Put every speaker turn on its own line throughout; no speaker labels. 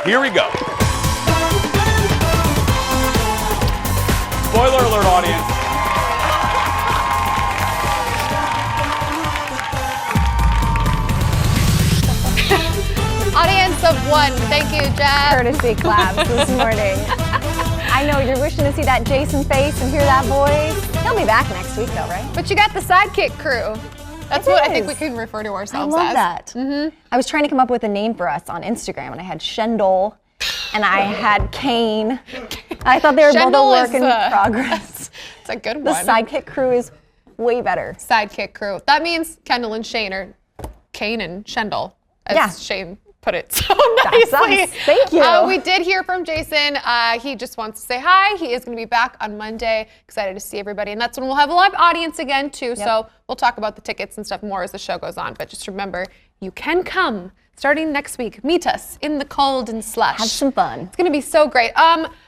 Here we go. Spoiler alert, audience.
Audience of one. Thank you, Jeff.
Courtesy claps this morning. I know you're wishing to see that Jason face and hear that voice. He'll be back next week, though, right?
But you got the sidekick crew. That's what I think we can refer to ourselves as.
I love that. Mm-hmm. I was trying to come up with a name for us on Instagram, and I had Kendall, and I had Kane. I thought they were both a work in progress.
It's a good one.
The sidekick crew is way better.
Sidekick crew. That means Kendall and Shayne are Kane and Kendall, as Shayne put it so nicely.
Thank you.
We did hear from Jason. He just wants to say hi. He is going to be back on Monday. Excited to see everybody. And that's when we'll have a live audience again, too. Yep. So we'll talk about the tickets and stuff more as the show goes on. But just remember, you can come starting next week. Meet us in the cold and slush.
Have some fun.
It's going to be so great.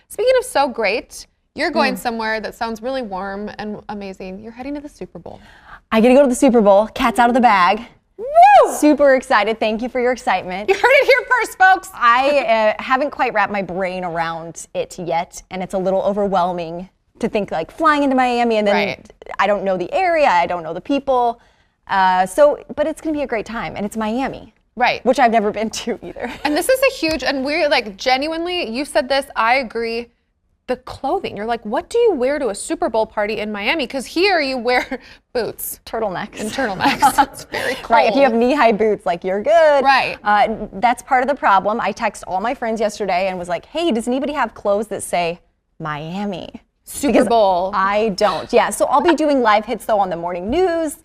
Speaking of so great, you're going somewhere that sounds really warm and amazing. You're heading to the Super Bowl.
I get to go to the Super Bowl. Cat's out of the bag. Woo! Super excited. Thank you for your excitement.
You heard it here first, folks.
I haven't quite wrapped my brain around it yet, and it's a little overwhelming to think like flying into Miami, and then I don't know the area, I don't know the people. But it's going to be a great time, and it's Miami.
Right.
Which I've never been to either.
And this is a huge, and we're like genuinely, you said this, I agree. The clothing. You're like, what do you wear to a Super Bowl party in Miami? Because here you wear boots.
Turtlenecks.
And turtlenecks. It's very cold.
Right, if you have knee-high boots, like you're good.
Right.
That's part of the problem. I texted all my friends yesterday and was like, hey, does anybody have clothes that say Miami?
Super Bowl.
I don't. Yeah, so I'll be doing live hits though on the morning news,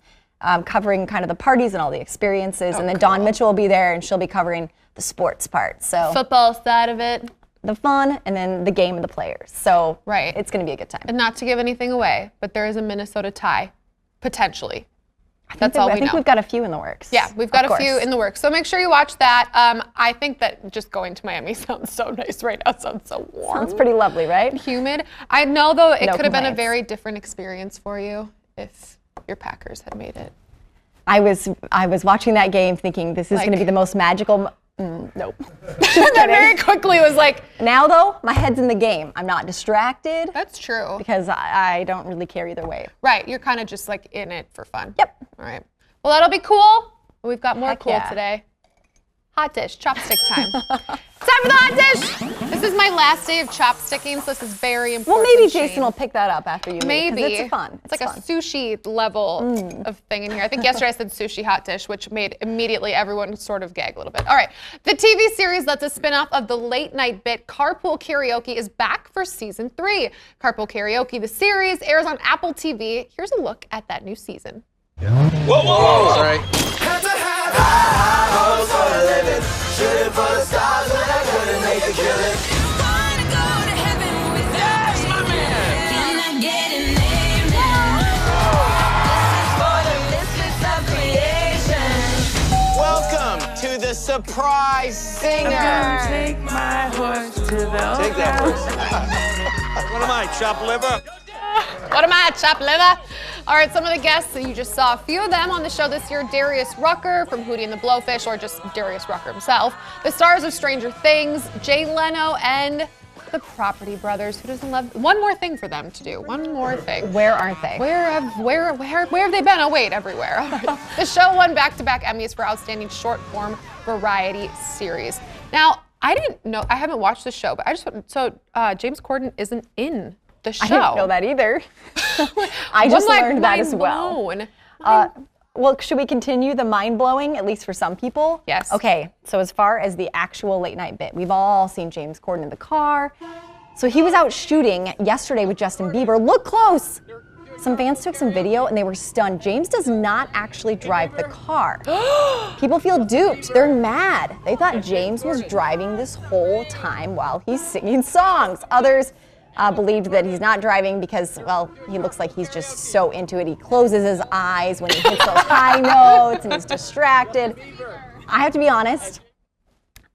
covering kind of the parties and all the experiences. And then Dawn Mitchell will be there and she'll be covering the sports part. So
football side of it.
The fun, and then the game and the players. So it's going to be a good time.
And not to give anything away, but there is a Minnesota tie, potentially. That's all we know.
I think we've got a few in the works.
Yeah, we've got a few in the works. So make sure you watch that. I think that just going to Miami sounds so nice right now. Sounds so warm.
Sounds pretty lovely, right?
Humid. I know, though, it could have been a very different experience for you if your Packers had made it.
I was watching that game thinking this is going to be the most magical. Nope.
And then very quickly was like.
Now though, my head's in the game. I'm not distracted.
That's true.
Because I don't really care either way.
Right. You're kind of just like in it for fun.
Yep.
All right. Well, that'll be cool. We've got more today. Hot dish, chopstick time. Time for the hot dish. This is my last day of chopsticking, so this is very important.
Well, maybe Jason will pick that up after you leave.
Maybe.
It's fun.
It's like a sushi level of thing in here. I think yesterday I said sushi hot dish, which made immediately everyone sort of gag a little bit. All right. The TV series that's a spinoff of the late night bit Carpool Karaoke is back for season 3. Carpool Karaoke, the series, airs on Apple TV. Here's a look at that new season.
Whoa, sorry.
Shooting for the stars when I couldn't make a killing. Wanna go to heaven with us, my man. Can I get a name now? This is for the misfits of creation.
Welcome to the surprise singer.
I'm gonna take my horse to the
Take that horse. What am I, chopped liver?
What am I, chopped liver? All right, some of the guests, so you just saw a few of them on the show this year. Darius Rucker from Hootie and the Blowfish, or just Darius Rucker himself. The stars of Stranger Things, Jay Leno, and the Property Brothers. Who doesn't love? One more thing for them to do. One more thing.
Where aren't they?
Where have they been? Oh wait, everywhere. All right. The show won back-to-back Emmys for Outstanding Short-Form Variety Series. Now, I didn't know. I haven't watched the show, but I just James Corden isn't in the show.
I didn't know that either. I just learned that as well. Well, should we continue the mind-blowing, at least for some people?
Yes.
Okay, so as far as the actual late night bit, we've all seen James Corden in the car. So he was out shooting yesterday with Justin Bieber. Look close. Some fans took some video and they were stunned. James does not actually drive the car. People feel duped. They're mad. They thought James was driving this whole time while he's singing songs. Others believed that he's not driving because, well, he looks like he's just so into it. He closes his eyes when he hits those high notes and he's distracted. I have to be honest,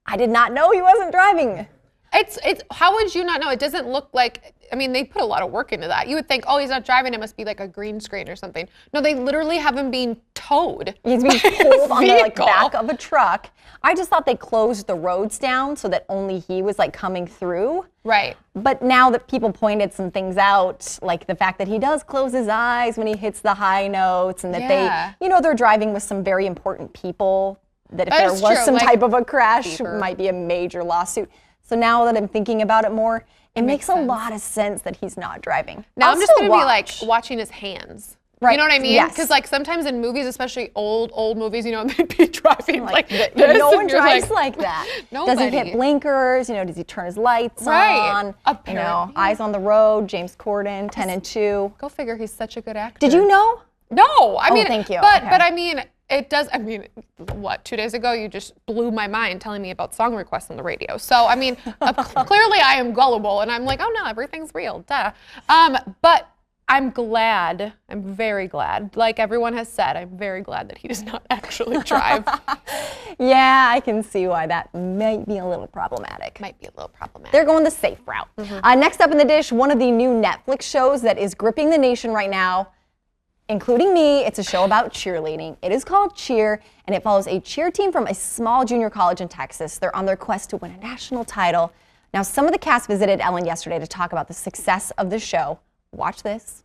I did not know he wasn't driving.
It's how would you not know? It doesn't look like, I mean, they put a lot of work into that. You would think, oh, he's not driving, it must be like a green screen or something. No, they literally have him being towed.
He's being pulled on the like back of a truck. I just thought they closed the roads down so that only he was like coming through.
Right.
But now that people pointed some things out, like the fact that he does close his eyes when he hits the high notes, and that they, you know, they're driving with some very important people, that if there was some type of a crash, it might be a major lawsuit. So now that I'm thinking about it more, it makes a lot of sense that he's not driving.
Now I'm just going to be like watching his hands.
Right.
You know what I mean?
Yes.
Because like sometimes in movies, especially old movies, you know, they'd be driving like this,
no one drives like that.
Nobody.
Does he hit blinkers? You know, does he turn his lights on?
Apparently.
You know, eyes on the road. James Corden, 10 and 2.
Go figure. He's such a good actor.
Did you know?
No, I mean,
thank you.
But
Okay.
but I mean, it does. I mean, what? 2 days ago, you just blew my mind telling me about song requests on the radio. So I mean, clearly I am gullible, and I'm like, oh no, everything's real, duh. But I'm glad. I'm very glad. Like everyone has said, I'm very glad that he does not actually drive.
Yeah, I can see why that might be a little problematic.
Might be a little problematic.
They're going the safe route. Next up in the dish, one of the new Netflix shows that is gripping the nation right now, including me. It's a show about cheerleading. It is called Cheer, and it follows a cheer team from a small junior college in Texas. They're on their quest to win a national title. Now, some of the cast visited Ellen yesterday to talk about the success of the show. Watch this.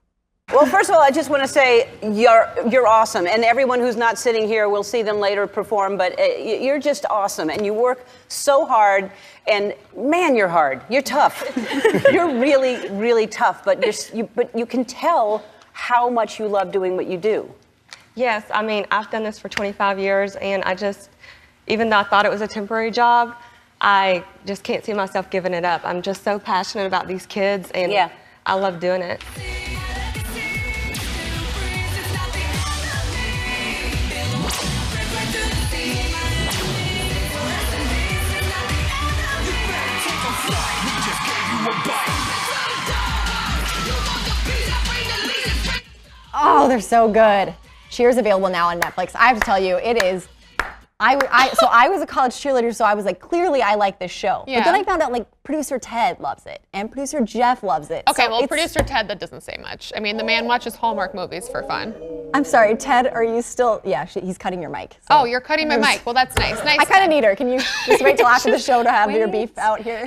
Well, first of all, I just want to say you're awesome, and everyone who's not sitting here will see them later perform. But you're just awesome, and you work so hard. And man, you're hard. You're tough. You're really, really tough. But you can tell how much you love doing what you do.
Yes, I mean, I've done this for 25 years, and I just, even though I thought it was a temporary job, I just can't see myself giving it up. I'm just so passionate about these kids, and I love doing it.
Oh, they're so good. Cheer's available now on Netflix. I have to tell you, it is. So I was a college cheerleader, so I was like, clearly I like this show.
Yeah.
But then I found out like producer Ted loves it and producer Jeff loves it.
Okay,
So
well,
it's-
producer Ted, that doesn't say much. I mean, the man watches Hallmark movies for fun.
I'm sorry, Ted, are you still? Yeah, he's cutting your mic. So.
Oh, you're cutting my mic. Well, that's nice. Nice.
I kind of need her. Can you just wait till after the show to have your beef out here?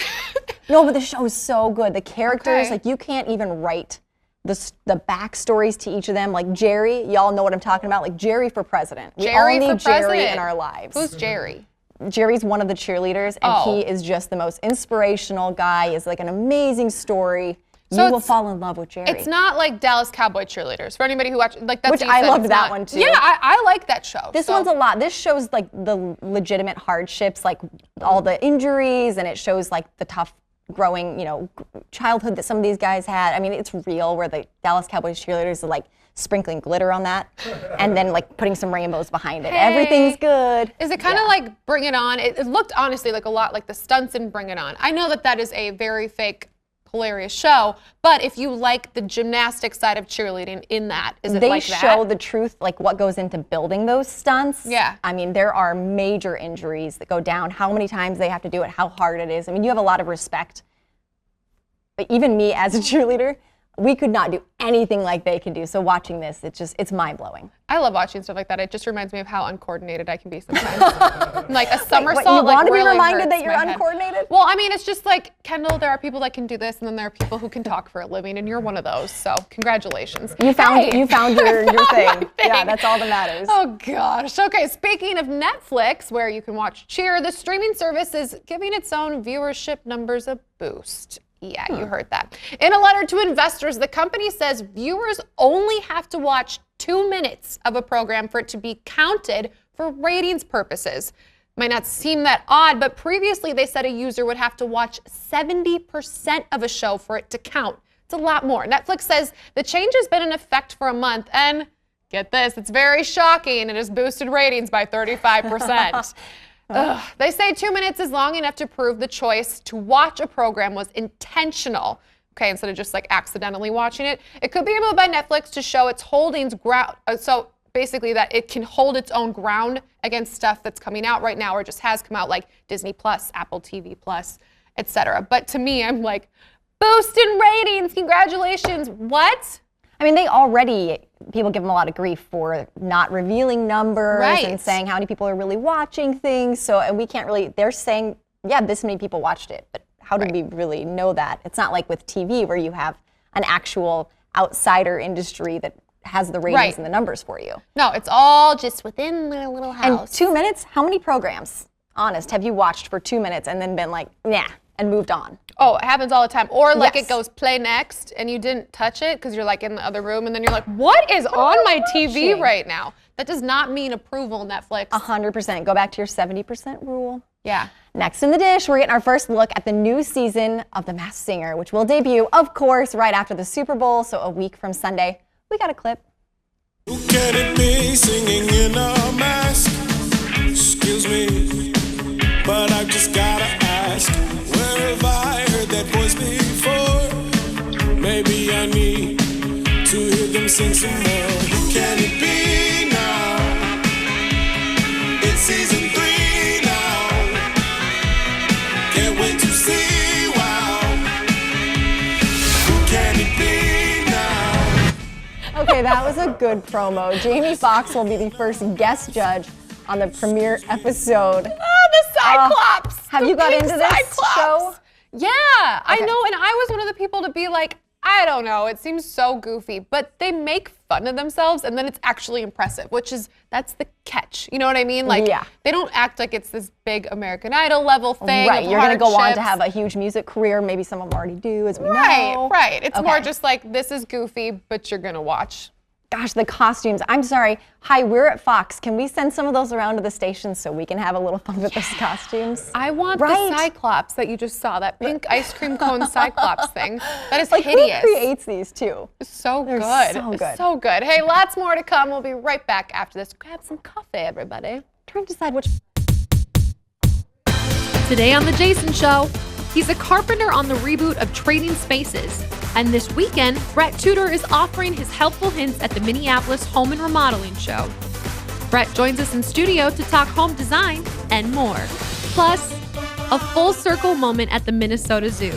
No, but the show is so good. The characters, like you can't even write the backstories to each of them. Like Jerry, y'all know what I'm talking about. Like Jerry for president. We all need Jerry in our lives.
Who's Jerry?
Jerry's one of the cheerleaders, and he is just the most inspirational guy. Is like an amazing story.
So
you will fall in love with Jerry.
It's not like Dallas Cowboy cheerleaders. For anybody who watches, like that's
Which
what you
I
said,
loved
it's
that
not-
one, too.
Yeah, I like that show.
This one's a lot. This shows like the legitimate hardships, like all the injuries, and it shows like the tough growing, childhood that some of these guys had. I mean, it's real, where the Dallas Cowboys cheerleaders are like sprinkling glitter on that and then like putting some rainbows behind it. Everything's good.
Is it kind of like Bring It On? It looked honestly like a lot like the stunts in Bring It On. I know that is a very fake, hilarious show, but if you like the gymnastic side of cheerleading in that, is it like that?
They show the truth, like what goes into building those stunts.
Yeah.
I mean, there are major injuries that go down, how many times they have to do it, how hard it is. I mean, you have a lot of respect. But even me as a cheerleader, we could not do anything like they can do. So watching this, it's mind-blowing.
I love watching stuff like that. It just reminds me of how uncoordinated I can be sometimes. Like a somersault.
You want to be
really
reminded that
hurts
you're
my head.
uncoordinated?
Well, I mean, it's just like, Kendall, there are people that can do this, and then there are people who can talk for a living, and you're one of those. So congratulations.
You found
Hey!
your
my
thing. Yeah, that's all that matters.
Oh gosh. Okay, speaking of Netflix, where you can watch Cheer, the streaming service is giving its own viewership numbers a boost. Yeah, you heard that. In a letter to investors, the company says viewers only have to watch 2 minutes of a program for it to be counted for ratings purposes. Might not seem that odd, but previously they said a user would have to watch 70% of a show for it to count. It's a lot more. Netflix says the change has been in effect for a month, and get this, it's very shocking. It has boosted ratings by 35%. They say 2 minutes is long enough to prove the choice to watch a program was intentional. Okay, instead of just like accidentally watching it. It could be a move by Netflix to show its holdings ground. So basically that it can hold its own ground against stuff that's coming out right now or just has come out, like Disney Plus, Apple TV Plus, etc. But to me, I'm like, boosting ratings, congratulations. What?
I mean, people give them a lot of grief for not revealing numbers and saying how many people are really watching things. So, and we can't really, they're saying, yeah, this many people watched it, but how do we really know that? It's not like with TV where you have an actual outsider industry that has the ratings and the numbers for you.
No, it's all just within their little house.
And 2 minutes, how many programs, honest, have you watched for 2 minutes and then been like, nah, and moved on?
Oh, it happens all the time. Or like it goes play next and you didn't touch it because you're like in the other room and then you're like, what is on my TV right now? That does not mean approval, Netflix.
100%. Go back to your 70% rule.
Yeah.
Next in the dish, we're getting our first look at the new season of The Masked Singer, which will debut, of course, right after the Super Bowl, so a week from Sunday. We got a clip.
Who can it be singing in a mask? Excuse me, but I just gotta ask, where have I heard that voice before? Maybe I need to hear them sing some more. Who can it be now? It's season 3 now. Can't wait to see, wow. Who can it be now?
Okay, that was a good promo. Jamie Foxx will be the first guest judge on the premiere episode.
Oh, the Cyclops!
Have you got into this show?
Yeah, I know, and I was one of the people to be like, I don't know, it seems so goofy, but they make fun of themselves and then it's actually impressive, that's the catch. You know what I mean? Like, they don't act like it's this big American Idol level thing.
Right, you're gonna go on to have a huge music career, maybe some of them already do, as we know.
Right, it's more just like, this is goofy, but you're gonna watch.
Gosh, the costumes. I'm sorry. Hi, we're at Fox. Can we send some of those around to the station so we can have a little fun with those costumes?
I want the Cyclops that you just saw, that pink ice cream cone Cyclops thing. That is
like,
hideous.
Who creates these too?
So
They're
good.
So good.
So good. Hey, lots more to come. We'll be right back after this. Grab some coffee, everybody.
Trying to decide which.
Today on The Jason Show, he's a carpenter on the reboot of Trading Spaces. And this weekend, Brett Tudor is offering his helpful hints at the Minneapolis Home and Remodeling show. Brett joins us in studio to talk home design and more. Plus, a full circle moment at the Minnesota Zoo.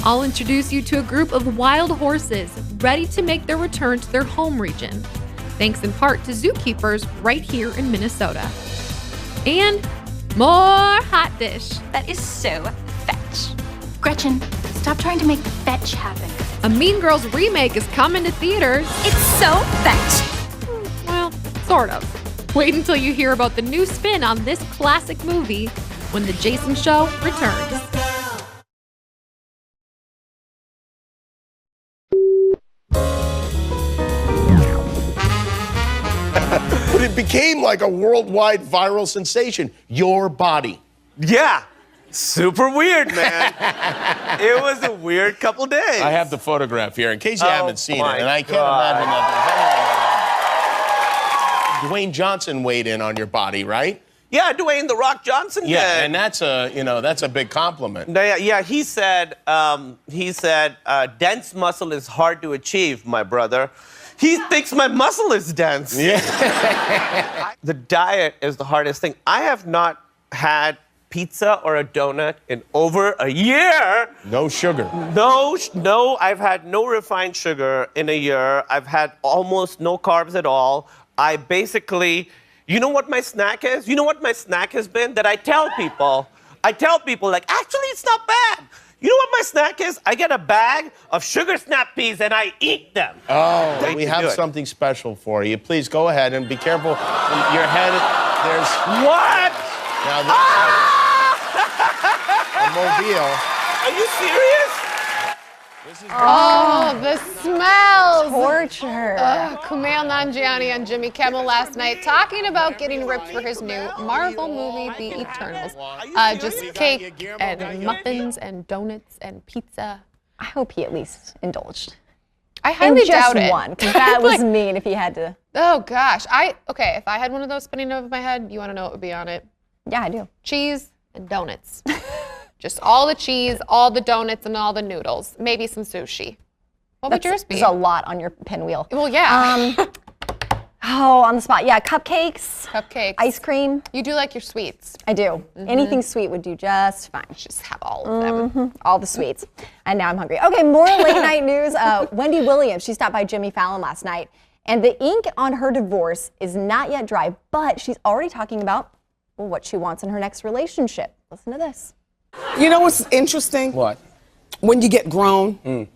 I'll introduce you to a group of wild horses ready to make their return to their home region, thanks in part to zookeepers right here in Minnesota. And more hot dish.
That is so fetch. Gretchen, stop trying to make fetch happen.
A Mean Girls remake is coming to theaters.
It's so fetch.
Well, sort of. Wait until you hear about the new spin on this classic movie when The Jason Show returns.
But it became like a worldwide viral sensation. Your body.
Yeah. Super weird, man. It was a weird couple days.
I have the photograph here in case you haven't seen it,
my
and I can't
God.
imagine that. Dwayne Johnson weighed in on your body, right?
Yeah, Dwayne "The Rock" Johnson did.
Yeah, and that's a big compliment.
Yeah, he said, dense muscle is hard to achieve, my brother. He thinks my muscle is dense.
Yeah.
The diet is the hardest thing. I have not had pizza or a donut in over a year.
No sugar.
No, I've had no refined sugar in a year. I've had almost no carbs at all. I basically, you know what my snack is? You know what my snack has been? That I tell people, like, actually, it's not bad. You know what my snack is? I get a bag of sugar snap peas and I eat them.
Oh, we have something special for you. Please go ahead and be careful. Your head, there's...
What?
Now this a mobile.
Are you serious?
Oh, the smells.
Torture.
Kumail Nanjiani on Jimmy Kimmel last night talking about getting ripped for his new Marvel movie, The Eternals. Just cake and muffins and donuts and pizza.
I hope he at least indulged.
I highly doubt it.
Just one, because that was mean if he had to.
Oh gosh, if I had one of those spinning over my head, you want to know what would be on it?
Yeah, I do.
Cheese and donuts. Just all the cheese, all the donuts, and all the noodles. Maybe some sushi. What would yours be?
There's a lot on your pinwheel.
Well, yeah.
Oh, on the spot. Yeah, cupcakes.
Cupcakes.
Ice cream.
You do like your sweets.
I do. Anything sweet would do just fine.
Just have all of them.
All the sweets. And now I'm hungry. Okay, more late night news. Wendy Williams, she stopped by Jimmy Fallon last night. And the ink on her divorce is not yet dry, but she's already talking about what she wants in her next relationship. Listen to this.
You know what's interesting?
What?
When you get grown,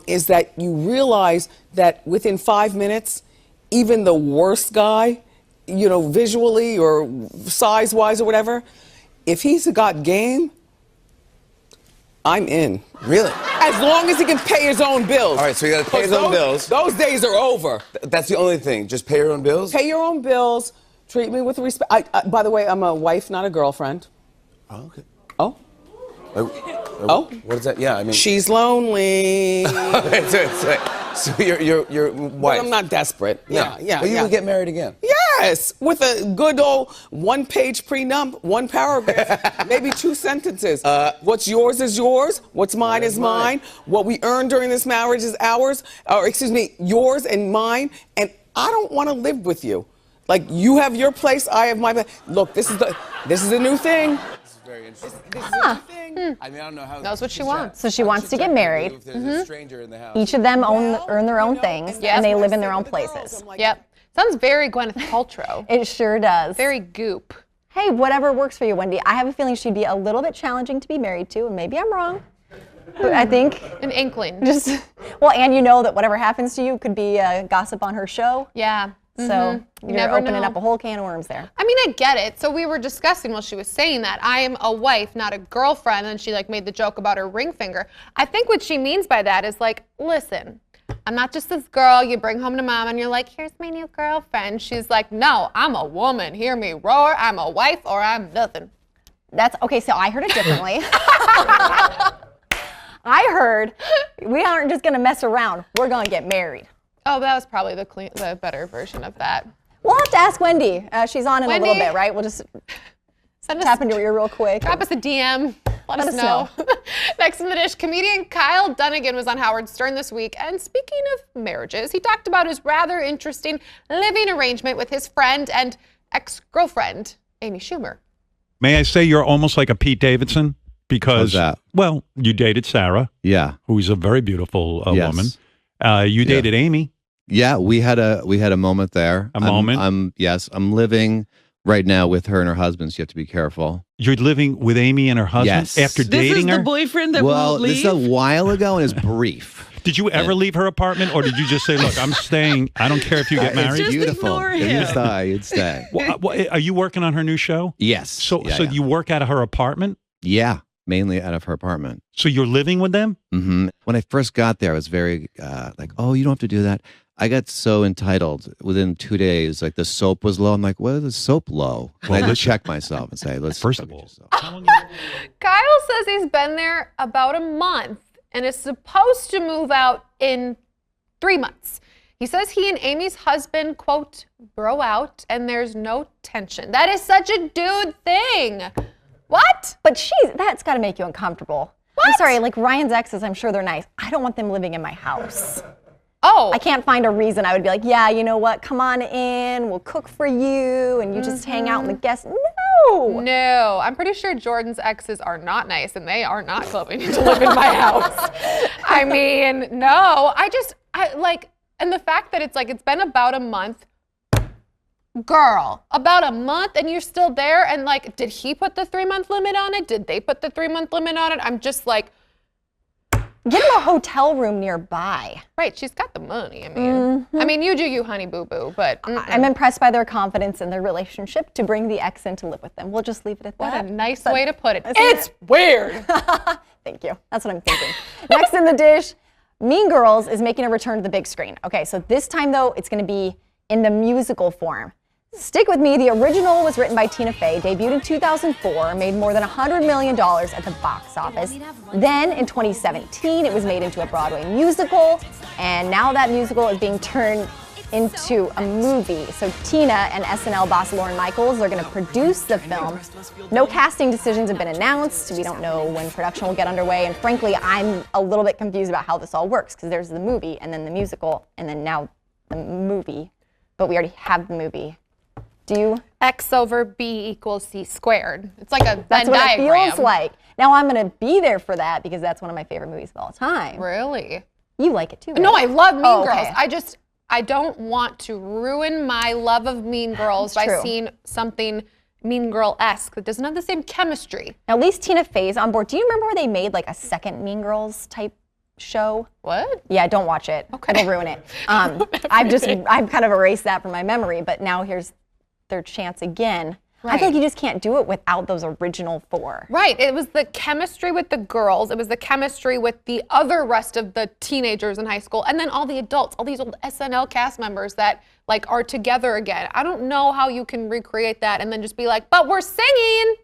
is that you realize that within 5 minutes, even the worst guy, you know, visually or size-wise or whatever, if he's got game, I'm in.
Really?
As long as he can pay his own bills.
All right, so you gotta pay his own bills.
Those days are over.
That's the only thing. Just pay your own bills?
Pay your own bills. Treat me with respect. By the way, I'm a wife, not a girlfriend.
Oh, okay.
Oh?
Oh? What is that? Yeah, I mean.
She's lonely.
So your wife.
But I'm not desperate.
No.
Yeah.
But you would get married again.
Yes, with a good old one-page prenup, one paragraph, maybe 2 sentences. What's yours is yours. What's mine is mine. What we earn during this marriage is ours. Or excuse me, yours and mine. And I don't want to live with you. Like you have your place, I have my place. Look, this is a new thing.
Very interesting.
This is a new thing.
I mean, I don't know how.
Knows what she wants.
So she wants to get married.
If there's a stranger in the house.
Each of them earn their own things,
Yes.
and they live in their own places.
Yep. Sounds very Gwyneth Paltrow.
It sure does.
Very goop.
Hey, whatever works for you, Wendy. I have a feeling she'd be a little bit challenging to be married to, and maybe I'm wrong. But I think
An inkling.
well, and you know that whatever happens to you could be gossip on her show.
Yeah.
So you're
Never
opening
know.
up a whole can of worms there.
I mean, I get it. So we were discussing while she was saying that I am a wife, not a girlfriend, and she like made the joke about her ring finger. I think what she means by that is like, listen, I'm not just this girl you bring home to mom and you're like, here's my new girlfriend. She's like, no, I'm a woman. Hear me roar. I'm a wife or I'm nothing.
That's okay. So I heard it differently. I heard we aren't just gonna mess around. We're gonna get married.
Oh, that was probably the better version of that.
We'll have to ask Wendy. She's on in
Wendy,
a little bit, right? We'll just tap into her ear real quick.
Drop us a DM. Let us know. Next in the dish, comedian Kyle Dunnigan was on Howard Stern this week. And speaking of marriages, he talked about his rather interesting living arrangement with his friend and ex-girlfriend, Amy Schumer.
May I say you're almost like a Pete Davidson? Because,
How's that?
well, you dated Sarah.
Yeah.
Who's a very beautiful
Yes.
woman. You dated Amy.
Yeah, we had a moment there.
Moment?
I'm living right now with her and her husband, so you have to be careful.
You're living with Amy and her husband
Yes.
after
This
dating her?
The boyfriend that won't leave?
This is a while ago and it's brief.
Did you ever leave her apartment, or did you just say, look, I'm staying, I don't care if you get married?
It's beautiful. You'd stay.
Well, are you working on her new show?
Yes.
So
Yeah,
you work out of her apartment?
Yeah, mainly out of her apartment.
So you're living with them?
Mm-hmm. When I first got there, I was very like, oh, you don't have to do that. I got so entitled within 2 days. Like the soap was low. I'm like, what is the soap low? And I had to check myself and say, let's
first of all.
Kyle says he's been there about a month and is supposed to move out in 3 months. He says he and Amy's husband, quote, bro out, and there's no tension. That is such a dude thing. What?
But that's got to make you uncomfortable.
What?
I'm sorry, like Ryan's exes, I'm sure they're nice. I don't want them living in my house.
Oh.
I can't find a reason I would be like, yeah, you know what? Come on in. We'll cook for you, and you just hang out in the guest. No.
No. I'm pretty sure Jordan's exes are not nice, and they are not coming to live in my house. I mean, no. And the fact that it's been about a month. Girl, about a month and you're still there? And like, did he put the 3-month limit on it? Did they put the 3-month limit on it? I'm just like,
get him a hotel room nearby.
Right, she's got the money. I mean, you do you, honey boo boo, but
I'm impressed by their confidence in their relationship to bring the ex in to live with them. We'll just leave it at that.
What a nice way to put it. It's weird.
Thank you. That's what I'm thinking. Next in the dish, Mean Girls is making a return to the big screen. Okay, so this time though, it's going to be in the musical form. Stick with me. The original was written by Tina Fey, debuted in 2004, made more than $100 million at the box office. Then in 2017, it was made into a Broadway musical, and now that musical is being turned into a movie. So Tina and SNL boss Lorne Michaels are going to produce the film. No casting decisions have been announced. We don't know when production will get underway, and frankly, I'm a little bit confused about how this all works, because there's the movie, and then the musical, and then now the movie. but we already have the movie. Do you?
X over B equals C squared. It's like a
That's
Venn
what
diagram.
it feels like. Now I'm going to be there for that because that's one of my favorite movies of all time.
Really?
You like it too, right?
No, I love Mean
okay.
Girls. I don't want to ruin my love of Mean Girls by seeing something Mean Girl-esque that doesn't have the same chemistry.
Now, at least Tina Fey's on board. Do you remember where they made like a second Mean Girls type show?
What?
Yeah, don't watch it.
Okay.
It'll ruin it. I've kind of erased that from my memory, but now here's their chance again. I feel like you just can't do it without those original 4.
Right. It was the chemistry with the girls. It was the chemistry with the other rest of the teenagers in high school. And then all the adults, all these old SNL cast members that like are together again. I don't know how you can recreate that and then just be like, but we're singing.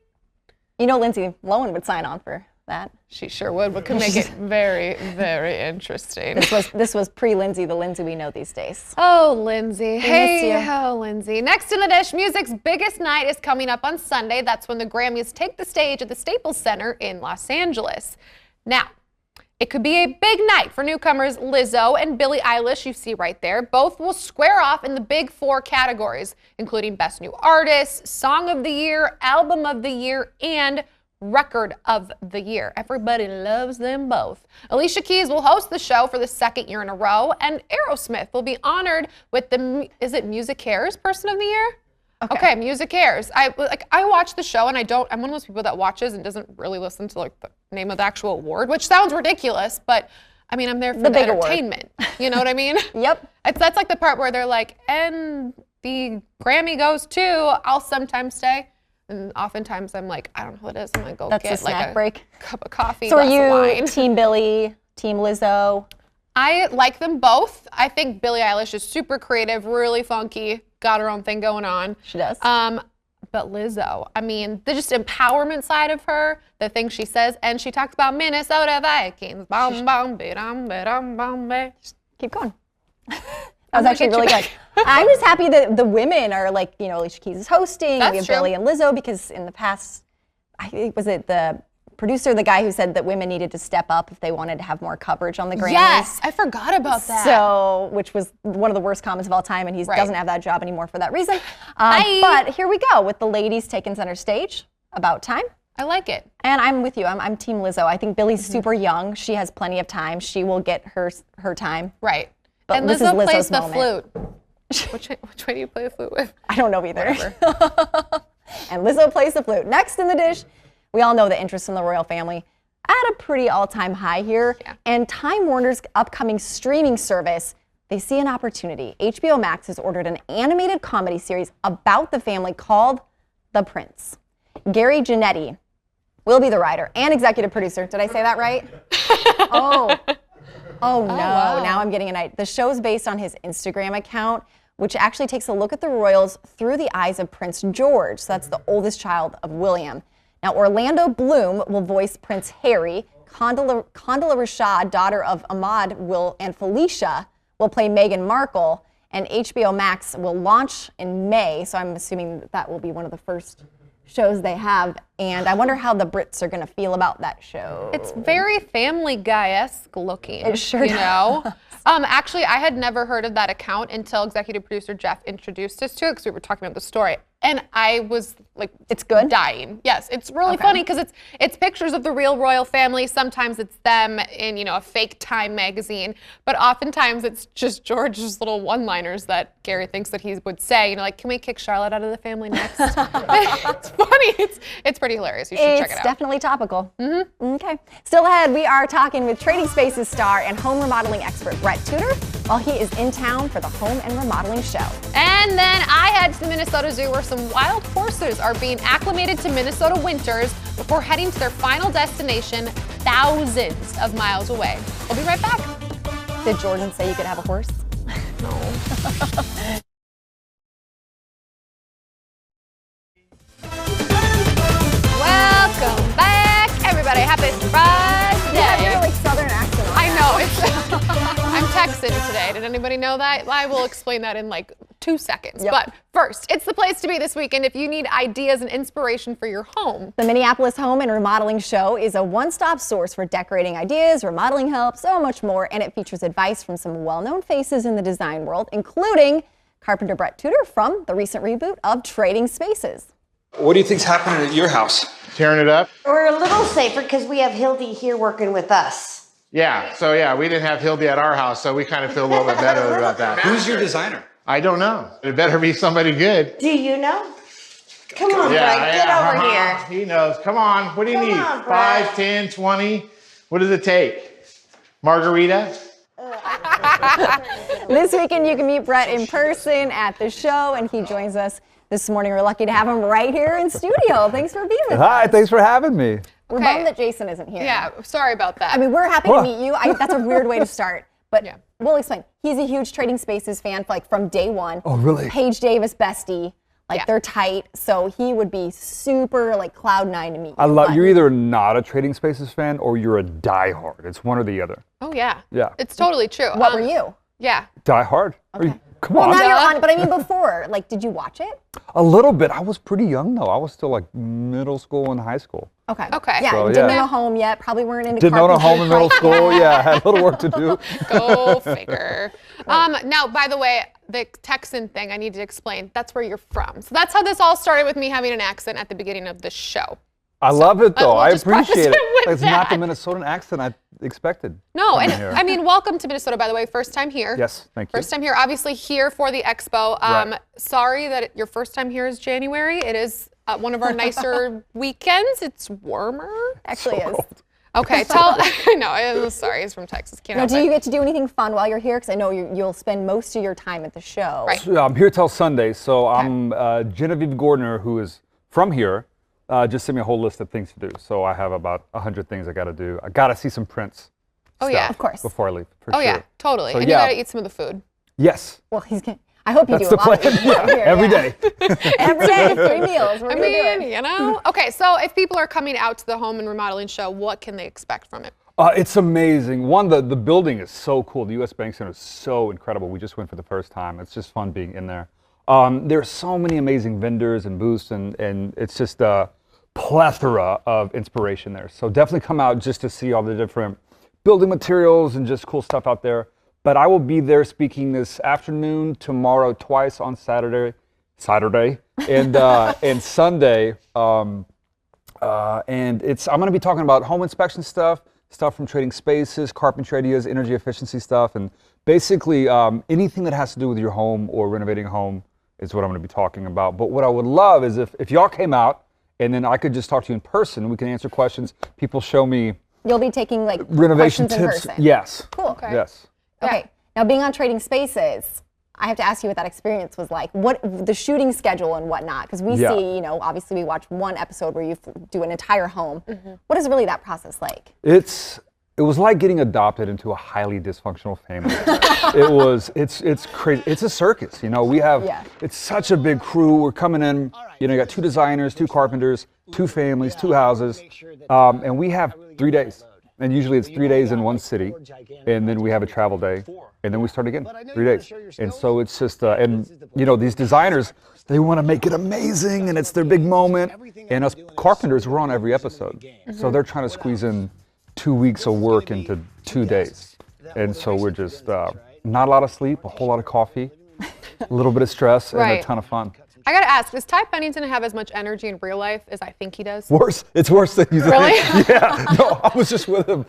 You know, Lindsay Lohan would sign on for that.
She sure would, but could make it very, very interesting.
This was pre-Lindsay, the Lindsay we know these days.
Oh, Lindsay. Hey,
miss you.
oh, Lindsay. Next in the dish, music's biggest night is coming up on Sunday. That's when the Grammys take the stage at the Staples Center in Los Angeles. Now, it could be a big night for newcomers Lizzo and Billie Eilish, you see right there. Both will square off in the big 4 categories, including Best New Artist, Song of the Year, Album of the Year, and Record of the Year. Everybody loves them both. Alicia Keys will host the show for the 2nd year in a row, and Aerosmith will be honored with the, is it Music Cares Person of the Year? Okay, Music Cares. I watch the show, and I'm one of those people that watches and doesn't really listen to like the name of the actual award, which sounds ridiculous, but I mean, I'm there for the entertainment. You know what I mean?
Yep.
That's like the part where they're like, and the Grammy goes to, I'll sometimes stay. And oftentimes I'm like, I don't know who it is. I'm gonna go
That's
get
a snack
like
break.
a cup of coffee,
So
glass
are you
of wine.
Team Billie, Team Lizzo?
I like them both. I think Billie Eilish is super creative, really funky, got her own thing going on.
She does.
But Lizzo, I mean, the just empowerment side of her, the things she says, and she talks about Minnesota Vikings. Bum, bum, ba-dum, ba-dum, bum, ba.
Keep going. That was actually really good. I'm just happy that the women are like, you know, Alicia Keys is hosting.
That's
we have
true.
Billie and Lizzo because in the past, I think, was it the producer, the guy who said that women needed to step up if they wanted to have more coverage on the Grammys?
Yes, I forgot about that.
So, which was one of the worst comments of all time, and he doesn't have that job anymore for that reason.
Bye.
But here we go with the ladies taking center stage. About time.
I like it.
And I'm with you. I'm Team Lizzo. I think Billie's super young. She has plenty of time. She will get her time.
Right.
But
And
this is
Lizzo plays
Lizzo's
the
moment.
flute. Which way do you play the flute with?
I don't know either. And Lizzo plays the flute. Next in the dish, we all know the interest in the royal family at a pretty all-time high here.
Yeah.
And Time Warner's upcoming streaming service, they see an opportunity. HBO Max has ordered an animated comedy series about the family called The Prince. Gary Janetti will be the writer and executive producer. Did I say that right? Oh no,
wow.
Now I'm getting an idea. The show's based on his Instagram account, which actually takes a look at the royals through the eyes of Prince George. So that's the oldest child of William. Now, Orlando Bloom will voice Prince Harry. Condola Rashad, daughter of Ahmad, and Felicia will play Meghan Markle. And HBO Max will launch in May, so I'm assuming that will be one of the first shows they have. And I wonder how the Brits are going to feel about that show.
It's very Family Guy-esque looking.
It sure
you know?
does.
Actually, I had never heard of that account until executive producer Jeff introduced us to it because we were talking about the story. And I was like,
it's good?
Dying. Yes, it's really funny because it's pictures of the real royal family. Sometimes it's them in, you know, a fake Time magazine, but oftentimes it's just George's little one-liners that Gary thinks that he would say. You know, like, can we kick Charlotte out of the family next? It's funny. It's pretty hilarious. You should check it out.
It's definitely topical. Okay. Still ahead, we are talking with Trading Spaces star and home remodeling expert Brett Tudor while he is in town for the Home and Remodeling show.
And then I head to the Minnesota Zoo where some wild horses are being acclimated to Minnesota winters before heading to their final destination thousands of miles away. We'll be right back.
Did Jordan say you could have a horse?
No. Welcome back, everybody. Happy Friday.
You have your like southern accent on.
I know. I'm Texan today. Did anybody know that? I will explain that in like 2 seconds.
Yep.
But first, it's the place to be this weekend if you need ideas and inspiration for your home.
The Minneapolis Home and Remodeling Show is a one-stop source for decorating ideas, remodeling help, so much more, and it features advice from some well-known faces in the design world, including Carpenter Brett Tudor from the recent reboot of Trading Spaces.
What do you think's happening at your house?
Tearing it up?
We're a little safer because we have Hildy here working with us.
Yeah, so yeah, we didn't have Hildy at our house, so we kind of feel a little bit better about that.
Who's your designer?
I don't know. It better be somebody good.
Do you know? Come on, Brett, get over here.
He knows. Come on, what do you
Come
need?
on, Brett.
5, 10, 20? What does it take? Margarita?
This weekend, you can meet Brett in person at the show, and he joins us this morning. We're lucky to have him right here in studio. Thanks for being with us.
Hi, thanks for having me.
We're bummed that Jason isn't here.
Yeah, sorry about that.
I mean, we're happy to meet you. That's a weird way to start, but we'll explain. He's a huge Trading Spaces fan, like from day one.
Oh, really?
Paige Davis bestie. Like they're tight, so he would be super like cloud nine to meet you.
I love you're either not a Trading Spaces fan or you're a diehard. It's one or the other.
Oh yeah.
Yeah.
It's totally true.
What were you?
Yeah.
Diehard. Okay. Come
Well,
on.
now you're on, but I mean before, like, did you watch it?
A little bit. I was pretty young though. I was still like middle school and high school.
Okay.
Okay.
Yeah,
So,
didn't
yeah.
own a home yet. Probably weren't into
Didn't own a
carpentry
home in middle
quite
school.
yet.
Yeah, I had a little work to do.
Go figure. Now, by the way, the Texan thing I need to explain. That's where you're from. So that's how this all started with me having an accent at the beginning of the show.
I love it though.
we'll
I
just preface
appreciate it.
it with
It's not the
that.
Minnesotan accent I expected.
No,
coming
and
here.
I mean, welcome to Minnesota, by the way. First time here.
Yes, thank you.
First time here, obviously here for the expo.
Right.
Sorry that your first time here is January. It is one of our nicer weekends. It's warmer.
Actually is.
Okay, I know, I'm sorry, he's from Texas. Can't
Now,
help
do
it.
you get to do anything fun while you're here? Because I know you'll spend most of your time at the show.
Right.
So, I'm here till Sunday, so I'm Genevieve Gordner, who is from here, just sent me a whole list of things to do. So I have about 100 things I got to do. I got to see some Prince.
Oh, yeah.
Of course.
Before I leave, for
Oh
sure.
yeah, totally.
So,
and you gotta eat some of the food.
Yes.
Well, I hope you
That's
do
the
a lot
plan.
of it here.
Every day.
Every day, 3 meals. We're
I
gonna do it.
mean, you know. Okay, so if people are coming out to the Home and Remodeling show, what can they expect from it?
It's amazing. One, the building is so cool. The U.S. Bank Center is so incredible. We just went for the first time. It's just fun being in there. There's so many amazing vendors and booths, and it's just a plethora of inspiration there. So definitely come out just to see all the different building materials and just cool stuff out there. But I will be there speaking this afternoon, tomorrow, twice on Saturday, and Sunday. And I'm going to be talking about home inspection stuff from Trading Spaces, carpentry ideas, energy efficiency stuff, and basically anything that has to do with your home or renovating a home is what I'm going to be talking about. But what I would love is if y'all came out and then I could just talk to you in person. We can answer questions. People show me
You'll be taking like
renovation
questions
tips.
in person.
Yes.
Cool. Okay.
Yes.
Okay. Now, being on Trading Spaces, I have to ask you what that experience was like. What the shooting schedule and whatnot, because we
Yeah.
see, obviously we watch one episode where you do an entire home. What is really that process like?
It was like getting adopted into a highly dysfunctional family. It's crazy. It's a circus, we have, it's such a big crew. We're coming in, you got 2 designers, 2 carpenters, 2 families, 2 houses, and we have 3 days. And usually it's 3 days in one city, and then we have a travel day, and then we start again, 3 days. And so it's just, these designers, they want to make it amazing, and it's their big moment. And us carpenters, we're on every episode. So they're trying to squeeze in 2 weeks of work into 2 days. And so we're just, not a lot of sleep, a whole lot of coffee, a little bit of stress, and a ton of fun.
I gotta ask, does Ty Pennington have as much energy in real life as I think he does?
Worse. It's worse than you think.
Really?
Yeah. No, I was just with him.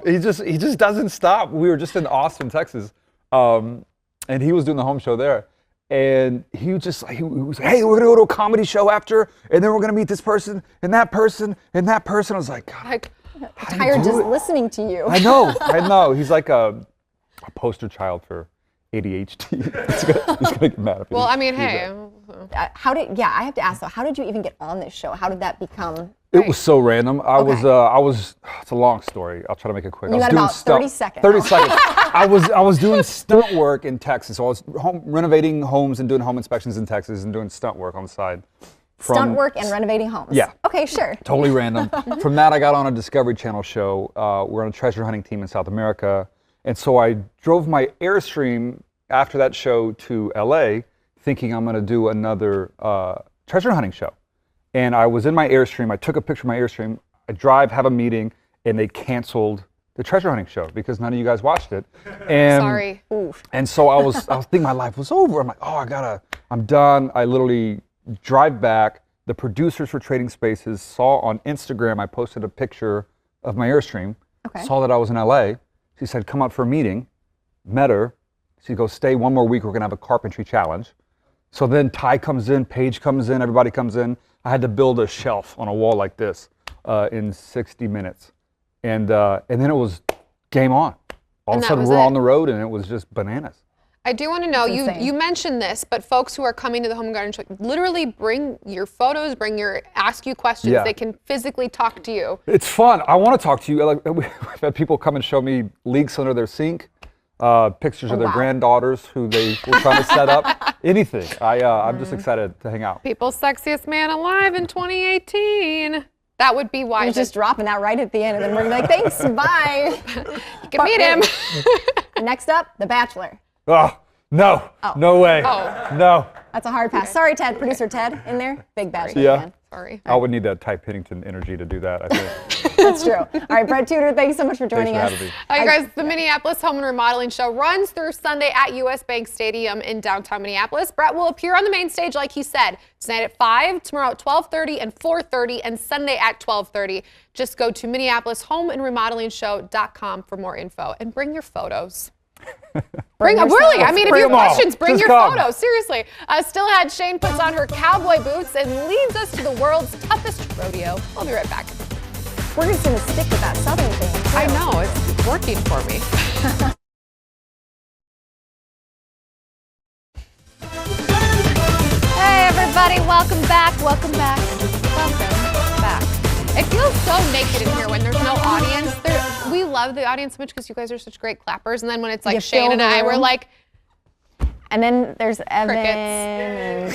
He just doesn't stop. We were just in Austin, Texas, and he was doing the home show there. And he was just he was like, hey, we're gonna go to a comedy show after, and then we're gonna meet this person and that person and that person. I was like, God,
I'm tired just listening to you.
I know. He's like a poster child for ADHD. He's gonna get mad at me.
Well, I mean, hey.
I have to ask though, how did you even get on this show? How did that become?
It was so random. I was. It's a long story. I'll try to make it quick.
You
I was
got
doing
about 30 seconds.
30 seconds. I was doing stunt work in Texas. So I was renovating homes and doing home inspections in Texas and doing stunt work on the side.
Stunt work and renovating homes.
Yeah.
Okay, sure.
Totally random. From that, I got on a Discovery Channel show. We're on a treasure hunting team in South America, and so I drove my Airstream after that show to LA, thinking I'm going to do another treasure hunting show. And I was in my Airstream. I took a picture of my Airstream. I drive, have a meeting, and they canceled the treasure hunting show because none of you guys watched it. And,
Sorry.
And so I was thinking my life was over. I'm like, I'm done. I literally drive back. The producers for Trading Spaces saw on Instagram, I posted a picture of my Airstream, saw that I was in LA. She said, come out for a meeting. Met her. She goes, stay one more week. We're going to have a carpentry challenge. So then Ty comes in, Paige comes in, everybody comes in. I had to build a shelf on a wall like this in 60 minutes. And then it was game on. All of a sudden we're on the road and it was just bananas.
I do want to know, you mentioned this, but folks who are coming to the Home and Garden Show, literally bring your photos, ask you questions.
Yeah.
They can physically talk to you.
It's fun. I want to talk to you. Like, we've had people come and show me leaks under their sink, pictures of their granddaughters who they were trying to set up, anything. I'm just excited to hang out.
People's sexiest man alive in 2018. That would be why.
You're just dropping that right at the end, and then we're like, thanks, bye.
You can meet him.
Next up, The Bachelor.
Oh, no.
Oh.
No way.
Oh.
No.
That's a hard pass. Sorry, Ted. Producer Ted in there. Big Bachelor
Yeah.
fan.
Sorry.
I would need that Ty Pennington energy to do that, I think.
That's true. All right, Brett Tudor, thanks so much for joining us.
Thanks for having me.
All right, guys, the Minneapolis Home and Remodeling Show runs through Sunday at US Bank Stadium in downtown Minneapolis. Brett will appear on the main stage, like he said, tonight at 5, tomorrow at 12:30 and 4:30, and Sunday at 12:30. Just go to MinneapolisHomeandRemodelingshow.com for more info and bring your photos. Bring them, really. I mean, if you have questions, bring your photos. Seriously. Still ahead, Shayne puts on her cowboy boots and leads us to the world's toughest rodeo. We'll be right back.
We're just going to stick with that Southern thing.
I know. It's working for me. Hey, everybody. Welcome back. Welcome back. Welcome back. It feels so naked in here when there's no audience. We love the audience so much because you guys are such great clappers. And then when it's like Shayne and I, we're like.
And then there's Evan and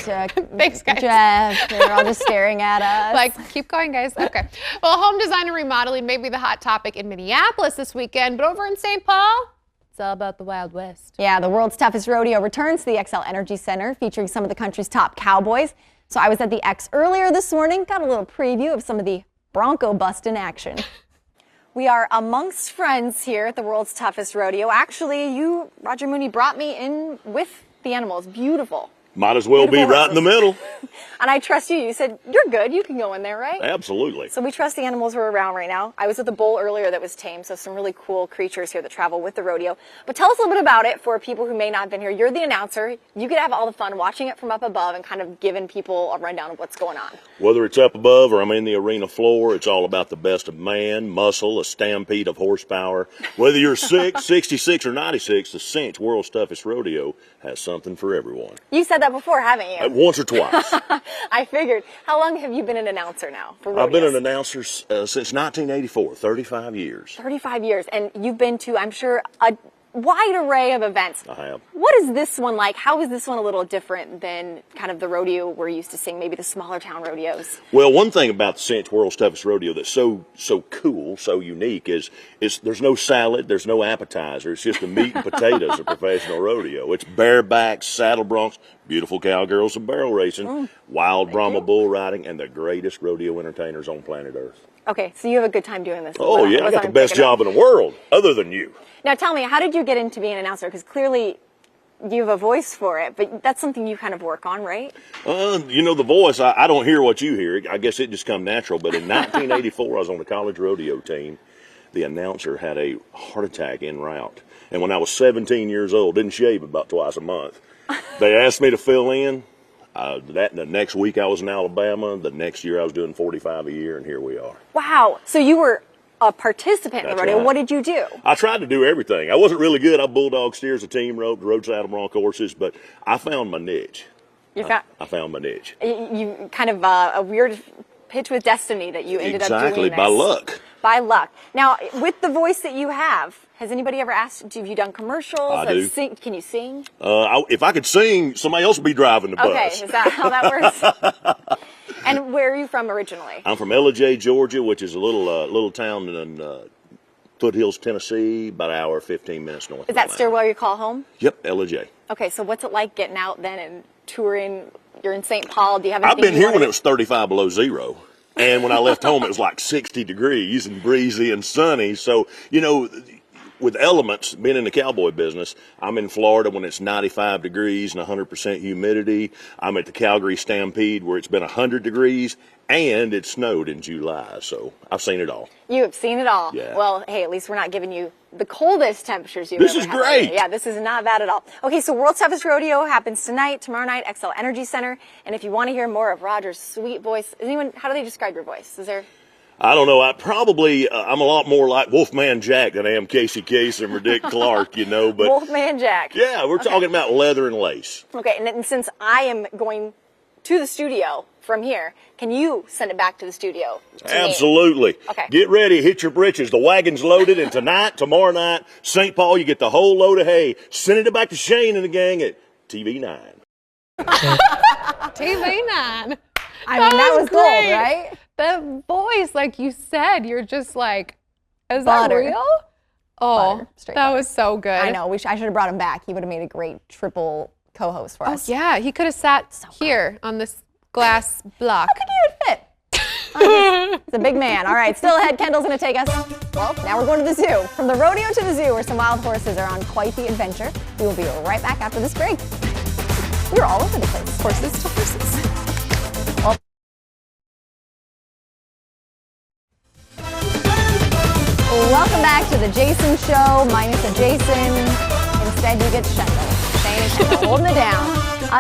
Thanks, guys. Jeff. They're all just staring at us.
Like, keep going, guys. Okay. Well, home design and remodeling may be the hot topic in Minneapolis this weekend, but over in St. Paul, it's all about the Wild West.
Yeah, the world's toughest rodeo returns to the XL Energy Center, featuring some of the country's top cowboys. So I was at the X earlier this morning, got a little preview of some of the Bronco bust in action. We are amongst friends here at the world's toughest rodeo. Actually, you, Roger Mooney, brought me in with the animals. Beautiful.
Might as well be right in the middle.
And I trust you. You said, you're good. You can go in there, right?
Absolutely.
So we trust the animals who are around right now. I was at the bull earlier that was tame, so some really cool creatures here that travel with the rodeo. But tell us a little bit about it for people who may not have been here. You're the announcer. You get to have all the fun watching it from up above and kind of giving people a rundown of what's going on.
Whether it's up above or I'm in the arena floor, it's all about the best of man, muscle, a stampede of horsepower. Whether you're 6, 66, or 96, the Cinch World's Toughest Rodeo has something for everyone.
You said that before, haven't you?
Once or twice.
I figured. How long have you been an announcer now for rodeos?
I've been an announcer since 1984, 35 years.
35 years. And you've been to, I'm sure, a wide array of events.
I have.
What is this one like? How is this one a little different than kind of the rodeo we're used to seeing, maybe the smaller town rodeos?
Well, one thing about the Cinch World's Toughest Rodeo that's so cool, so unique is there's no salad, there's no appetizer. It's just the meat and potatoes of professional rodeo. It's barebacks, saddle broncs, beautiful cowgirls and barrel racing, wild Brahma bull riding, and the greatest rodeo entertainers on planet Earth.
Okay, so you have a good time doing this.
Oh, yeah, I got the best job in the world, other than you.
Now tell me, how did you get into being an announcer? Because clearly you have a voice for it, but that's something you kind of work on, right?
You know, the voice, I don't hear what you hear. I guess it just come natural. But in 1984, I was on the college rodeo team. The announcer had a heart attack en route. And when I was 17 years old, didn't shave about twice a month. They asked me to fill in. The next week I was in Alabama. The next year I was doing 45 a year, and here we are.
Wow. So you were a participant in the rodeo.
Right.
What did you do?
I tried to do everything. I wasn't really good. I bulldog steers, a team rope, rode saddle bronc horses, but I found my niche. I found my niche.
You kind of a weird pitch with destiny that you ended up doing this.
Exactly, by luck.
By luck. Now, with the voice that you have, has anybody ever asked, have you done commercials?
I do.
Can you sing?
If I could sing, somebody else would be driving the bus.
Okay, is that how that works? And where are you from originally?
I'm from LJ, Georgia, which is a little town in Foothills, Tennessee, about an hour, 15 minutes north.
Is that still where you call home?
Yep, LJ.
Okay, so what's it like getting out then and touring? You're in St. Paul. Do you have anything
I've been here when it was 35 below zero. And when I left home, it was like 60 degrees and breezy and sunny. So, you know, with elements, being in the cowboy business, I'm in Florida when it's 95 degrees and 100% humidity. I'm at the Calgary Stampede where it's been 100 degrees and it snowed in July. So I've seen it all.
You have seen it all.
Yeah.
Well, hey, at least we're not giving you the coldest temperatures you've
This
ever
is
had.
great.
Yeah, this is not bad at all. Okay, so World's Toughest Rodeo happens tonight, tomorrow night, XL Energy Center. And if you want to hear more of Roger's sweet voice, how do they describe your voice? Is there...
I don't know. I'm a lot more like Wolfman Jack than I am Casey Kasem or Dick Clark, you know. But
Wolfman Jack.
yeah, we're talking about leather and lace.
Okay, and since I am going to the studio from here, can you send it back to the studio? To
Absolutely.
Me? Okay.
Get ready, hit your britches. The wagon's loaded, and tonight, tomorrow night, St. Paul, you get the whole load of hay. Send it back to Shayne and the gang at TV9.
TV9.
I mean, that was gold, right?
The voice, like you said, you're just like, is
Butter.
that real? Oh,
Straight
that
butter.
was so good.
I know. I should have brought him back. He would have made a great triple co-host for us.
Oh, yeah. He could have sat here on this glass block.
How could you fit? He's a big man. All right, still ahead. Kendall's going to take us. Well, now we're going to the zoo. From the rodeo to the zoo, where some wild horses are on quite the adventure. We will be right back after this break. We're all over the place.
Horses to horses.
Welcome back to the Jason Show, minus a Jason. Instead, you get Shayne and Kendall holding it down.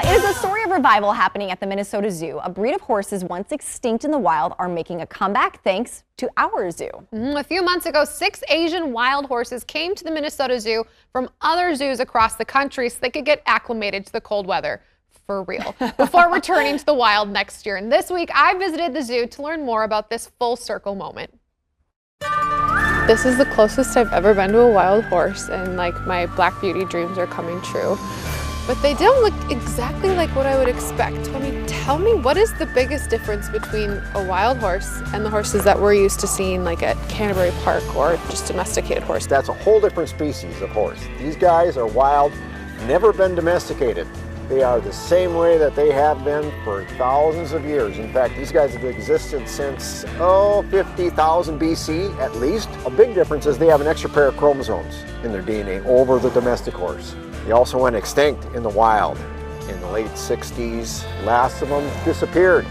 It is a story of revival happening at the Minnesota Zoo. A breed of horses once extinct in the wild are making a comeback thanks to our zoo.
A few months ago, 6 Asian wild horses came to the Minnesota Zoo from other zoos across the country so they could get acclimated to the cold weather. For real, before returning to the wild next year. And this week, I visited the zoo to learn more about this full circle moment. This is the closest I've ever been to a wild horse, and like my Black Beauty dreams are coming true. But they don't look exactly like what I would expect. Tell me, what is the biggest difference between a wild horse and the horses that we're used to seeing like at Canterbury Park or just domesticated horses?
That's a whole different species of horse. These guys are wild, never been domesticated. They are the same way that they have been for thousands of years. In fact, these guys have existed since, 50,000 BC at least. A big difference is they have an extra pair of chromosomes in their DNA over the domestic horse. They also went extinct in the wild in the late 60s. Last of them disappeared.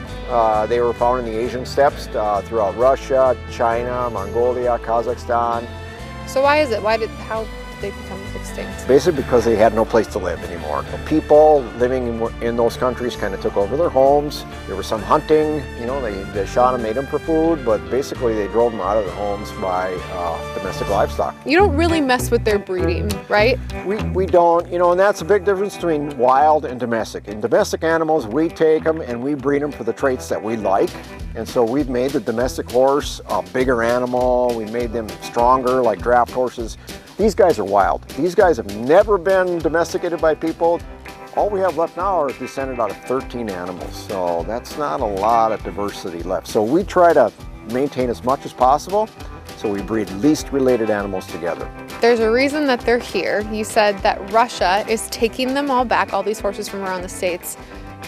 They were found in the Asian steppes throughout Russia, China, Mongolia, Kazakhstan.
So why is it? How did they become extinct?
Basically because they had no place to live anymore. The people living in those countries kind of took over their homes. There was some hunting, they shot them, made them for food, but basically they drove them out of their homes by domestic livestock.
You don't really mess with their breeding, right?
We don't, and that's a big difference between wild and domestic. In domestic animals, we take them and we breed them for the traits that we like. And so we've made the domestic horse a bigger animal. We made them stronger, like draft horses. These guys are wild. These guys have never been domesticated by people. All we have left now are descended out of 13 animals. So that's not a lot of diversity left. So we try to maintain as much as possible. So we breed least related animals together.
There's a reason that they're here. You said that Russia is taking them all back, all these horses from around the States.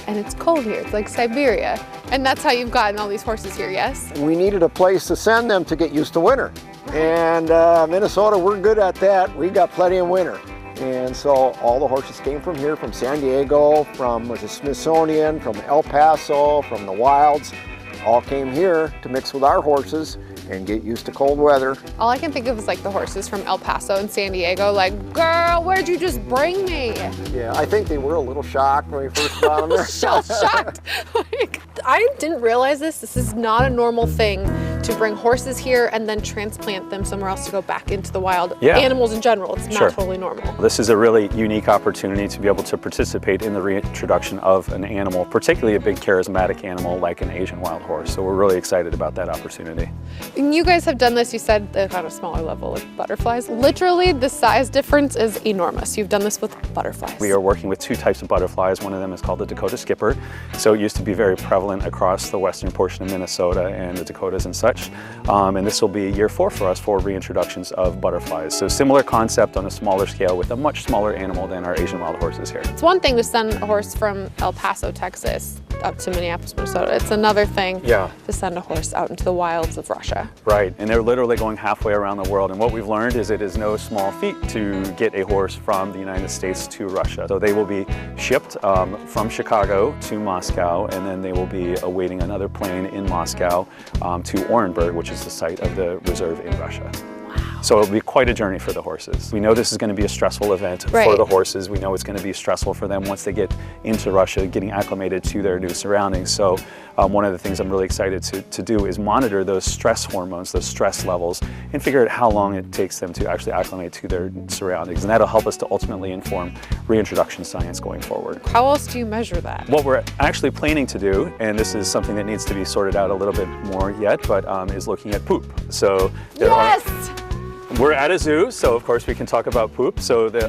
And it's cold here, it's like Siberia. And that's how you've gotten all these horses here, yes?
We needed a place to send them to get used to winter. And Minnesota, we're good at that. We got plenty of winter. And so all the horses came from here, from San Diego, from the Smithsonian, from El Paso, from the wilds, all came here to mix with our horses and get used to cold weather.
All I can think of is like the horses from El Paso and San Diego, like, girl, where'd you just bring me?
Yeah, I think they were a little shocked when we first got them there.
Shocked. Like, I didn't realize this. This is not a normal thing to bring horses here and then transplant them somewhere else to go back into the wild.
Yeah.
Animals in general, it's
Sure.
not totally normal.
This is a really unique opportunity to be able to participate in the reintroduction of an animal, particularly a big charismatic animal like an Asian wild horse. So we're really excited about that opportunity.
And you guys have done this, you said, on a smaller level, like butterflies. Literally, the size difference is enormous. You've done this with butterflies.
We are working with 2 types of butterflies. One of them is called the Dakota skipper. So it used to be very prevalent across the western portion of Minnesota and the Dakotas and such. And this will be year 4 for us for reintroductions of butterflies. So similar concept on a smaller scale with a much smaller animal than our Asian wild horses here.
It's one thing to send a horse from El Paso, Texas up to Minneapolis, Minnesota. It's another thing
Yeah.
to send a horse out into the wilds of Russia.
Right, and they're literally going halfway around the world. And what we've learned is it is no small feat to get a horse from the United States to Russia. So they will be shipped from Chicago to Moscow, and then they will be awaiting another plane in Moscow to Orenburg, which is the site of the reserve in Russia. So it'll be quite a journey for the horses. We know this is going to be a stressful event for the horses. We know it's going to be stressful for them once they get into Russia, getting acclimated to their new surroundings. So one of the things I'm really excited to do is monitor those stress hormones, those stress levels, and figure out how long it takes them to actually acclimate to their surroundings. And that'll help us to ultimately inform reintroduction science going forward.
How else do you measure that?
What we're actually planning to do, and this is something that needs to be sorted out a little bit more yet, but is looking at poop. So there we're at a zoo, so of course we can talk about poop. So the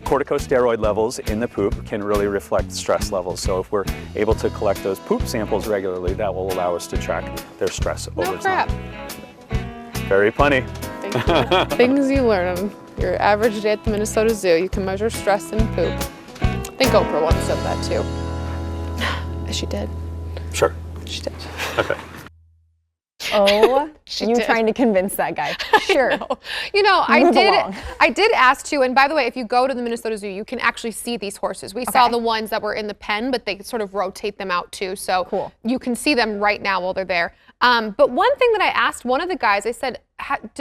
corticosteroid levels in the poop can really reflect stress levels. So if we're able to collect those poop samples regularly, that will allow us to track their stress over time. Very funny.
Thank you. Things you learn on your average day at the Minnesota Zoo. You can measure stress in poop. I think Oprah once said that too. She did.
Sure.
She did.
Okay.
Oh, you trying to convince that guy? Sure.
You know,
Move along.
I did ask too, and by the way, if you go to the Minnesota Zoo, you can actually see these horses. We saw the ones that were in the pen, but they sort of rotate them out too, so you can see them right now while they're there. But one thing that I asked one of the guys, I said,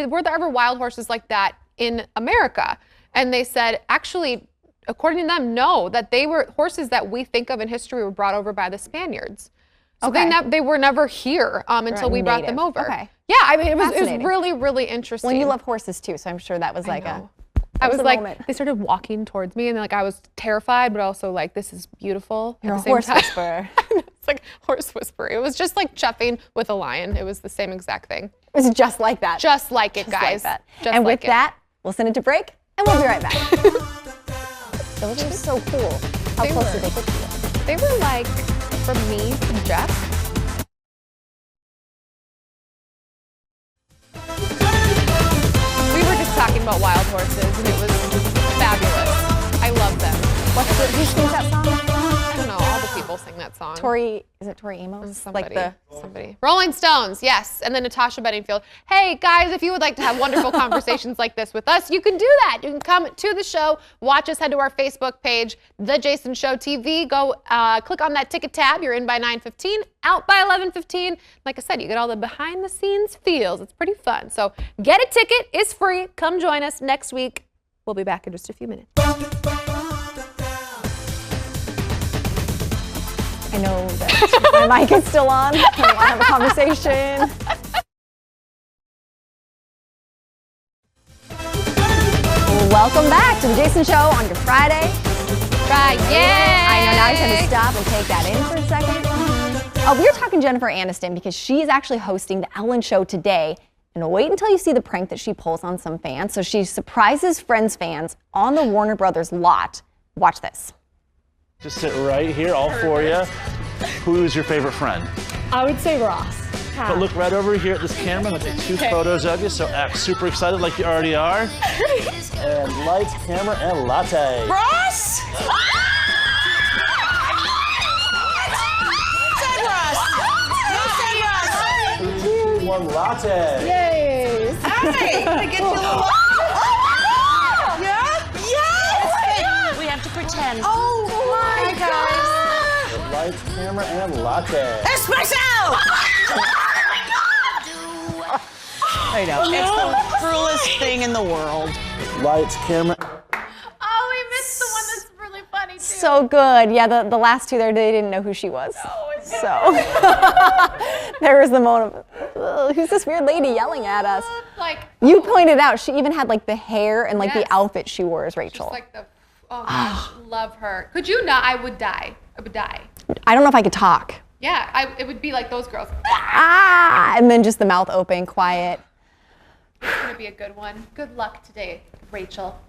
were there ever wild horses like that in America? And they said, actually, according to them, no, that they were horses that we think of in history were brought over by the Spaniards. So they were never here until we brought them over.
Okay.
Yeah, I mean, it was really, really interesting.
Well, you love horses too, so I'm sure that was like
I was like, they started walking towards me, and like I was terrified, but also like, this is beautiful.
You're a horse whisperer.
It's like horse whisperer. It was just like chuffing with a lion. It was the same exact thing.
It was just like that.
Just like it,
Just
guys.
like that.
Just
And
like
with that, we'll send it to break, and we'll be right back. Those are so cool. How close did they get to you?
They were like from me to Jeff. We were just talking about wild horses, and it was fabulous. I love them.
Who sings that song?
I don't know. All the people sing that song.
Is it Tori Amos?
Somebody. Rolling Stones, yes. And then Natasha Bedingfield. Hey, guys, if you would like to have wonderful conversations like this with us, you can do that. You can come to the show, watch us, head to our Facebook page, The Jason Show TV. Go click on that ticket tab. You're in by 9:15, out by 11:15. Like I said, you get all the behind-the-scenes feels. It's pretty fun. So get a ticket. It's free. Come join us next week. We'll be back in just a few minutes.
I know that my mic is still on. I want to have a conversation. Welcome back to the Jason Show on your Friday. I know now you have to stop and take that in for a second. We are talking Jennifer Aniston because she's actually hosting the Ellen Show today. And wait until you see the prank that she pulls on some fans. So she surprises Friends fans on the Warner Brothers lot. Watch this.
Just sit right here, all for you. Who is your favorite friend?
I would say Ross.
But look right over here at this camera. I'll take two photos of you, so act super excited like you already are. And lights, camera, and latte.
Ross?
Ross. 3, 2, 1, latte.
Yay! Hey, I get you a little. We have to pretend. Oh my gosh!
Lights, camera, and latte.
Espresso!
I know. It's the cruelest thing in the world.
Lights, camera.
Oh, we missed the one that's really funny too.
So good. Yeah, the last two there, they didn't know who she was. So there was the moment of, who's this weird lady yelling at us?
Like
you pointed out, she even had like the hair and like the outfit she wore as Rachel.
Just like the, oh gosh, love her. Could you not? I would die. I would die.
I don't know if I could talk.
Yeah, it would be like those girls.
And then just the mouth open, quiet.
It's gonna be a good one. Good luck today, Rachel.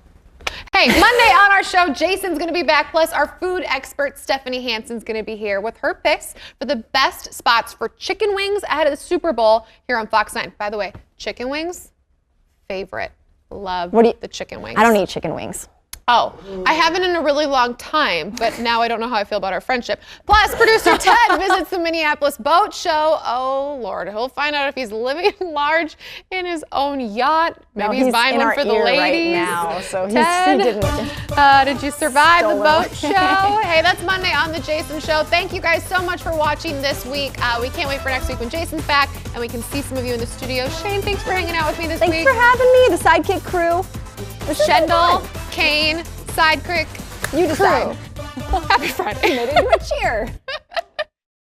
Hey, Monday on our show, Jason's gonna be back, plus our food expert, Stephanie Hansen's gonna be here with her picks for the best spots for chicken wings ahead of the Super Bowl here on Fox 9. By the way, chicken wings, favorite. Love the chicken wings.
I don't eat chicken wings.
Oh, I haven't in a really long time, but now I don't know how I feel about our friendship. Plus, producer Ted visits the Minneapolis Boat Show. Oh, Lord. He'll find out if he's living large in his own yacht. Maybe he's buying one for the ladies.
Right now, so
Ted,
he didn't.
did you survive the boat
Stolen.
show? Hey, that's Monday on The Jason Show. Thank you guys so much for watching this week. We can't wait for next week when Jason's back and we can see some of you in the studio. Shayne, thanks for hanging out with me this week.
Thanks for having me, the Sidekick crew.
Kendall, Kane, Sidekick,
you decide.
Happy Friday.
Made it into a cheer.